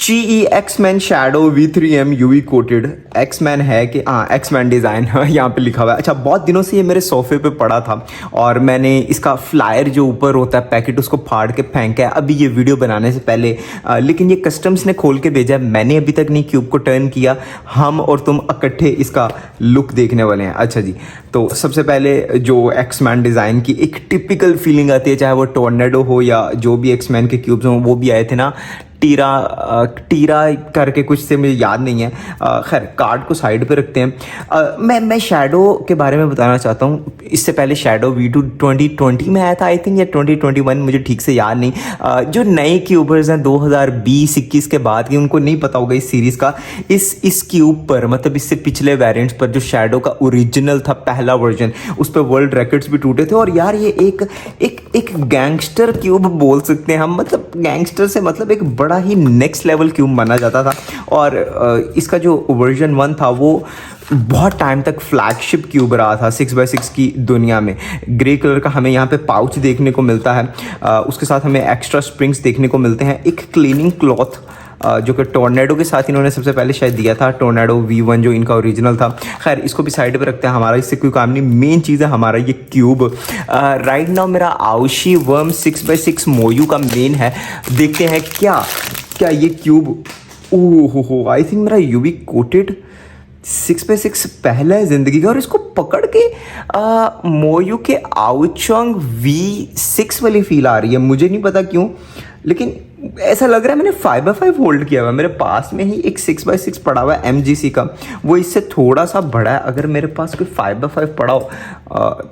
GE X-Men Shadow V3M UV coated X-Men है कि हाँ X-Men डिज़ाइन यहाँ पे लिखा हुआ है। अच्छा, बहुत दिनों से ये मेरे सोफ़े पे पड़ा था और मैंने इसका फ्लायर जो ऊपर होता है पैकेट उसको फाड़ के फेंका है अभी ये वीडियो बनाने से पहले। लेकिन ये कस्टम्स ने खोल के भेजा है, मैंने अभी तक नहीं क्यूब को टर्न किया। हम और तुम इकट्ठे इसका लुक देखने वाले हैं। अच्छा जी, तो सबसे पहले जो X-Men डिज़ाइन की एक टिपिकल फीलिंग आती है, चाहे वो टोर्नेडो हो या जो भी X-Men के क्यूब्स हों, वो भी आए थे ना टीरा करके कुछ से, मुझे याद नहीं है। खैर, कार्ड को साइड पे रखते हैं। मैं शैडो के बारे में बताना चाहता हूँ। इससे पहले शैडो V2 2020 में आया था आई थिंक, या 2021, मुझे ठीक से याद नहीं। जो नए क्यूबर्स हैं 2020-21 के बाद की, उनको नहीं पता होगा इस सीरीज़ का। इस क्यूब पर, मतलब इससे पिछले वेरिएंट्स पर, जो शैडो का ओरिजिनल था पहला वर्जन, उस पर वर्ल्ड रिकॉर्ड्स भी टूटे थे। और यार ये एक गैंगस्टर क्यूब बोल सकते हैं हम, मतलब गैंगस्टर से मतलब एक बड़ा ही नेक्स्ट लेवल क्यूब माना जाता था। और इसका जो वर्जन 1 था वो बहुत टाइम तक फ्लैगशिप क्यूब रहा था 6x6 की दुनिया में। ग्रे कलर का हमें यहाँ पे पाउच देखने को मिलता है। उसके साथ हमें एक्स्ट्रा स्प्रिंग्स देखने को मिलते हैं। एक क्लीनिंग क्लॉथ जो कि टोर्नेडो के साथ इन्होंने सबसे पहले शायद दिया था, टोर्नेडो V1 जो इनका ओरिजिनल था। खैर, इसको भी साइड पे रखते हैं, हमारा इससे कोई काम नहीं। मेन चीज़ है हमारा ये क्यूब। राइट नाउ मेरा आउशी वर्म 6x6 मोयू का मेन है। देखते हैं क्या ये क्यूब, ओह हो, आई थिंक मेरा यूवी कोटेड 6x6 पहला है ज़िंदगी का। और इसको पकड़ के मोयू के आउचोंग V6 वाली फील आ रही है, मुझे नहीं पता क्यों, लेकिन ऐसा लग रहा है मैंने 5x5 होल्ड किया हुआ है। मेरे पास में ही एक 6x6 पड़ा हुआ है MGC का, वो इससे थोड़ा सा बड़ा है। अगर मेरे पास कोई 5x5 पड़ा हो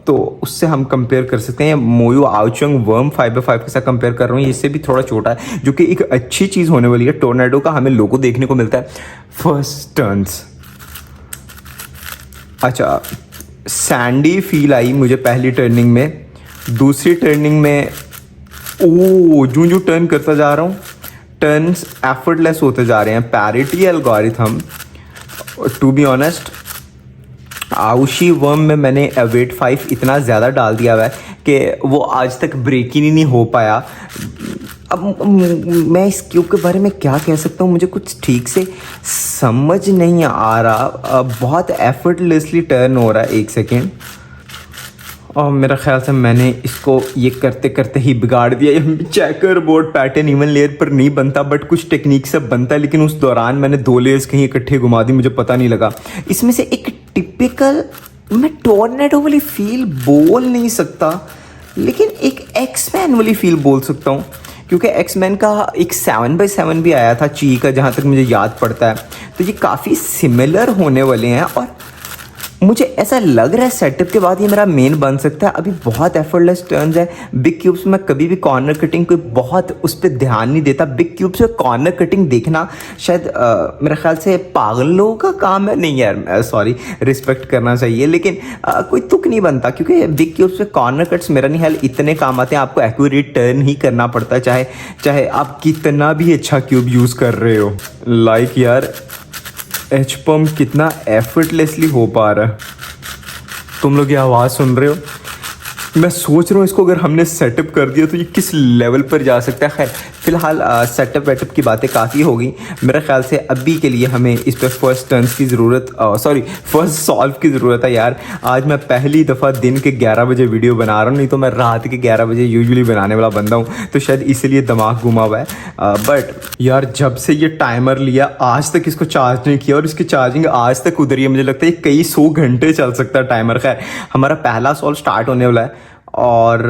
तो उससे हम कंपेयर कर सकते हैं। मोयू आउचोंग वर्म 5x5 के साथ कंपेयर कर रहा हूँ, इससे भी थोड़ा छोटा है, जो कि एक अच्छी चीज़ होने वाली है। टोर्नेडो का हमें लोगो देखने को मिलता है फर्स्ट टर्न्स। अच्छा, सैंडी फील आई मुझे पहली टर्निंग में। दूसरी टर्निंग में जो टर्न करता जा रहा हूँ, टर्न्स एफर्टलेस होते जा रहे हैं। Parity algorithm, to be honest, आउशी वर्म में मैंने वेट 5 इतना ज़्यादा डाल दिया हुआ है कि वो आज तक ब्रेक ही नहीं हो पाया। अब मैं इस क्यूब के बारे में क्या कह सकता हूँ, मुझे कुछ ठीक से समझ नहीं आ रहा। बहुत एफर्टलेसली टर्न हो रहा है, एक सेकेंड। और मेरा ख्याल से मैंने इसको ये करते करते ही बिगाड़ दिया। ये checker board pattern even layer पर नहीं बनता, बट कुछ टेक्निक से बनता है, लेकिन उस दौरान मैंने 2 लेयर्स कहीं इकट्ठे घुमा दी, मुझे पता नहीं लगा। इसमें से एक टिपिकल, मैं टोर्नेडो वाली फील बोल नहीं सकता, लेकिन एक X-Men वाली फील बोल सकता हूँ, क्योंकि X-Men का एक 7x7 भी आया था ची का, जहाँ तक मुझे याद पड़ता है। तो ये काफ़ी सिमिलर होने वाले हैं और मुझे ऐसा लग रहा है सेटअप के बाद ये मेरा मेन बन सकता है। अभी बहुत एफर्टलेस टर्न्स है। बिग क्यूब्स में कभी भी कॉर्नर कटिंग कोई बहुत उस पर ध्यान नहीं देता। बिग क्यूब्स में कॉर्नर कटिंग देखना शायद मेरे ख्याल से पागलों का काम है। नहीं यार, सॉरी, रिस्पेक्ट करना चाहिए, लेकिन कोई तुक नहीं बनता, क्योंकि बिग क्यूब्स में कॉर्नर कट्स मेरा नहीं ख्याल इतने काम आते हैं। आपको एक्यूरेट टर्न ही करना पड़ता है, चाहे आप कितना भी अच्छा क्यूब यूज़ कर रहे हो। लाइक यार, एच पम्प कितना एफर्टलेसली हो पा रहा है। तुम लोग ये आवाज़ सुन रहे हो, मैं सोच रहा हूँ इसको अगर हमने सेटअप कर दिया तो ये किस लेवल पर जा सकता है। खैर, फिलहाल सेटअप वेटअप की बातें काफ़ी हो गई। मेरे ख्याल से अभी के लिए हमें इस पर फर्स्ट टर्न्स की ज़रूरत, फर्स्ट सॉल्व की ज़रूरत है यार। आज मैं पहली दफ़ा दिन के 11 बजे वीडियो बना रहा हूँ, नहीं तो मैं रात के 11 बजे यूजुअली बनाने वाला बंदा हूँ, तो शायद इसलिए दिमाग घुमा हुआ है। बट यार, जब से ये टाइमर लिया आज तक इसको चार्ज नहीं किया, और इसकी चार्जिंग आज तक उधर ही है। मुझे लगता है कई 100 घंटे चल सकता है टाइमर। खैर, हमारा पहला सॉल्व स्टार्ट होने वाला है और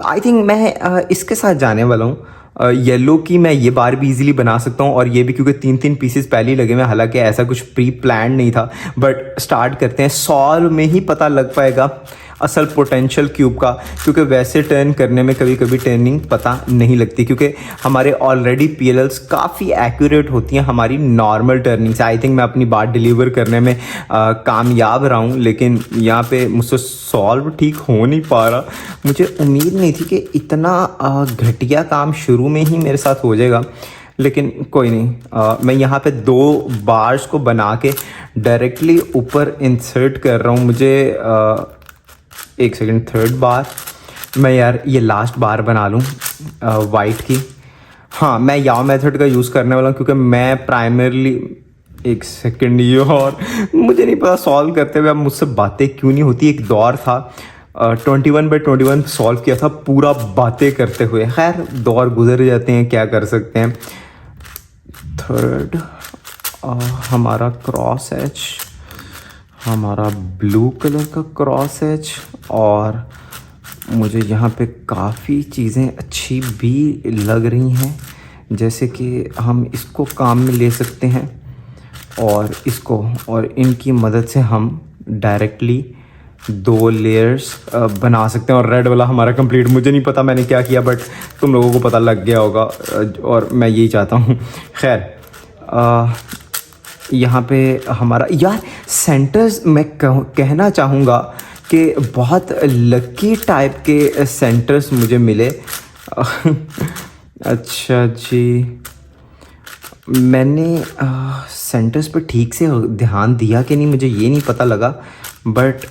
आई थिंक मैं इसके साथ जाने वाला हूँ। येलो की मैं ये बार भी इजीली बना सकता हूँ, और ये भी क्योंकि 3-3 पीसेस पहले ही लगे हुए। हालांकि ऐसा कुछ प्री प्लान नहीं था, बट स्टार्ट करते हैं। सॉल्व में ही पता लग पाएगा असल पोटेंशियल क्यूब का, क्योंकि वैसे टर्न करने में कभी कभी टर्निंग पता नहीं लगती, क्योंकि हमारे ऑलरेडी PLLs काफ़ी एक्यूरेट होती हैं हमारी नॉर्मल टर्निंग से। आई थिंक मैं अपनी बात डिलीवर करने में कामयाब रहा हूँ, लेकिन यहाँ पे मुझसे सॉल्व ठीक हो नहीं पा रहा। मुझे उम्मीद नहीं थी कि इतना घटिया काम शुरू में ही मेरे साथ हो जाएगा, लेकिन कोई नहीं। मैं यहाँ पे 2 बार्स को बना के डायरेक्टली ऊपर इंसर्ट कर रहा हूँ। मुझे एक सेकंड, 3rd बार मैं यार ये लास्ट बार बना लूँ वाइट की। हाँ, मैं याव मेथड का यूज़ करने वाला हूँ क्योंकि मैं प्राइमरली, एक सेकंड, ये और मुझे नहीं पता सॉल्व करते हुए अब मुझसे बातें क्यों नहीं होती। एक दौर था 21/21 सॉल्व किया था पूरा बातें करते हुए। खैर दौर गुजर जाते हैं, क्या कर सकते हैं। थर्ड हमारा क्रॉस एच, हमारा ब्लू कलर का क्रॉस एच, और मुझे यहाँ पे काफ़ी चीज़ें अच्छी भी लग रही हैं, जैसे कि हम इसको काम में ले सकते हैं और इसको, और इनकी मदद से हम डायरेक्टली 2 लेयर्स बना सकते हैं। और रेड वाला हमारा कंप्लीट, मुझे नहीं पता मैंने क्या किया, बट तुम लोगों को पता लग गया होगा और मैं यही चाहता हूँ। खैर यहाँ पे हमारा यार सेंटर्स, मैं कहना चाहूँगा कि बहुत लकी टाइप के सेंटर्स मुझे मिले। अच्छा जी, मैंने सेंटर्स पर ठीक से ध्यान दिया कि नहीं मुझे ये नहीं पता लगा, बट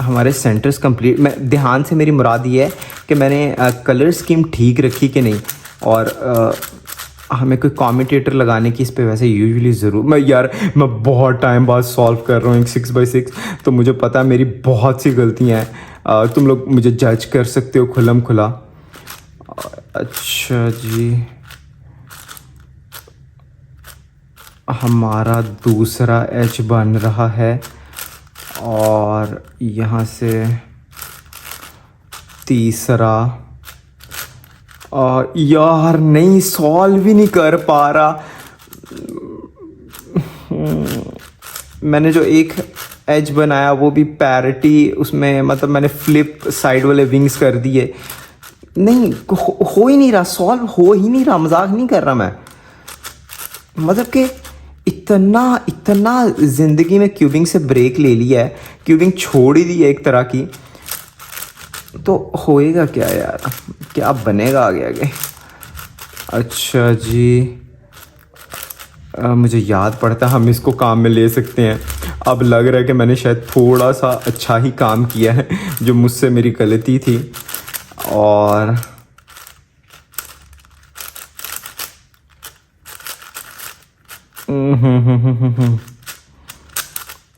हमारे सेंटर्स कंप्लीट, मैं ध्यान से मेरी मुराद ये है कि मैंने कलर स्कीम ठीक रखी कि नहीं। और हमें कोई कॉम्यूटेटर लगाने की इस पे वैसे यूजुअली ज़रूर, मैं बहुत टाइम बाद सॉल्व कर रहा हूँ एक 6x6, तो मुझे पता है मेरी बहुत सी गलतियाँ हैं। तुम लोग मुझे जज कर सकते हो खुल्लम खुला। अच्छा जी, हमारा दूसरा एच बन रहा है और यहाँ से तीसरा, और यार नहीं, सॉल्व ही नहीं कर पा रहा। मैंने जो एक एज बनाया वो भी पैरिटी, उसमें मतलब मैंने फ्लिप साइड वाले विंग्स कर दिए, नहीं हो ही नहीं रहा, सॉल्व हो ही नहीं रहा। मजाक नहीं कर रहा मैं, मतलब कि इतना ज़िंदगी में क्यूबिंग से ब्रेक ले लिया है, क्यूबिंग छोड़ ही दी है एक तरह की, तो होएगा क्या यार, क्या बनेगा आगे आगे। अच्छा जी, मुझे याद पड़ता है हम इसको काम में ले सकते हैं। अब लग रहा है कि मैंने शायद थोड़ा सा अच्छा ही काम किया है, जो मुझसे मेरी गलती थी। और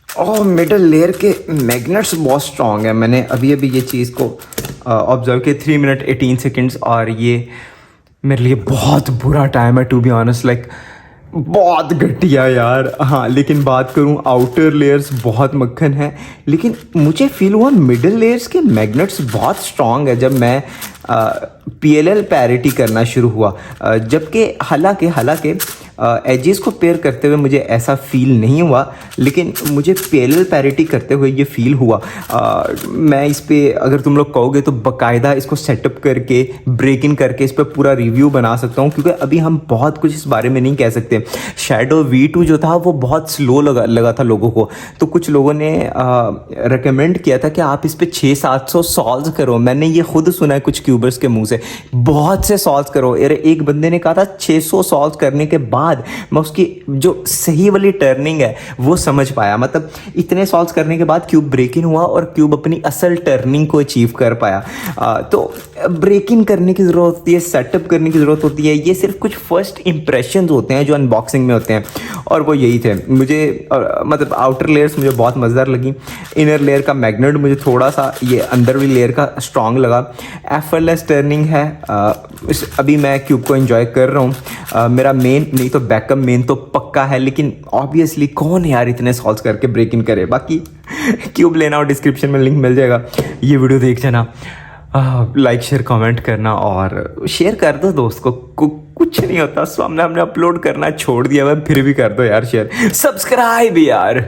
ओह, मिडल लेयर के मैग्नेट्स बहुत स्ट्रॉन्ग है। मैंने अभी ये चीज़ को ऑब्जर्व किया, 3 मिनट 18 सेकेंड्स, और ये मेरे लिए बहुत बुरा टाइम है टू बी ऑनेस्ट, लाइक बहुत घटिया यार। हाँ, लेकिन बात करूँ आउटर लेयर्स बहुत मक्खन है, लेकिन मुझे फील हुआ मिडल लेयर्स के मैग्नेट्स बहुत स्ट्रॉन्ग है जब मैं PLL पैरिटी करना शुरू हुआ। जबकि हालांकि एजेस को पेयर करते हुए मुझे ऐसा फील नहीं हुआ, लेकिन मुझे PLL पैरिटी करते हुए ये फील हुआ। मैं इस पर, अगर तुम लोग कहोगे तो बाकायदा इसको सेटअप करके ब्रेक इन करके इस पर पूरा रिव्यू बना सकता हूँ, क्योंकि अभी हम बहुत कुछ इस बारे में नहीं कह सकते। शैडो V2 जो था वो बहुत स्लो लगा था लोगों को, तो कुछ लोगों ने रिकमेंड किया था कि आप इस पर 600-700 सॉल्व करो। मैंने ये खुद सुना है कुछ क्यूबर्स के मुंह से, बहुत से सॉल्व करो। एक बंदे ने कहा था 600 सॉल्व करने के बाद मैं उसकी जो सही वाली टर्निंग है वो समझ पाया। मतलब इतने सॉल्व करने के बाद क्यूब ब्रेक इन हुआ और क्यूब अपनी असल टर्निंग को अचीव कर पाया। तो ब्रेक इन करने की ज़रूरत होती है, सेटअप करने की ज़रूरत होती है। ये सिर्फ कुछ फर्स्ट इंप्रेशंस होते हैं जो अनबॉक्सिंग में होते हैं, और वो यही थे। मुझे मतलब आउटर लेयर्स मुझे बहुत मज़ेदार लगी। इनर लेयर का मैग्नेट मुझे थोड़ा सा ये अंदर वाली लेयर का स्ट्रॉन्ग लगा। एफर्टलेस टर्निंग है। अभी मैं क्यूब को एंजॉय कर रहा हूँ। मेरा मेन नहीं तो बैकअप मेन तो पक्का है, लेकिन ऑब्वियसली कौन यार इतने सॉल्व करके ब्रेक इन करे। बाकी क्यूब लेना और डिस्क्रिप्शन में लिंक मिल जाएगा, ये वीडियो देख जाना। लाइक शेयर कमेंट करना और शेयर कर दो दोस्त को, कुछ नहीं होता। हमने अपलोड करना छोड़ दिया, फिर भी कर दो यार शेयर, सब्सक्राइब यार।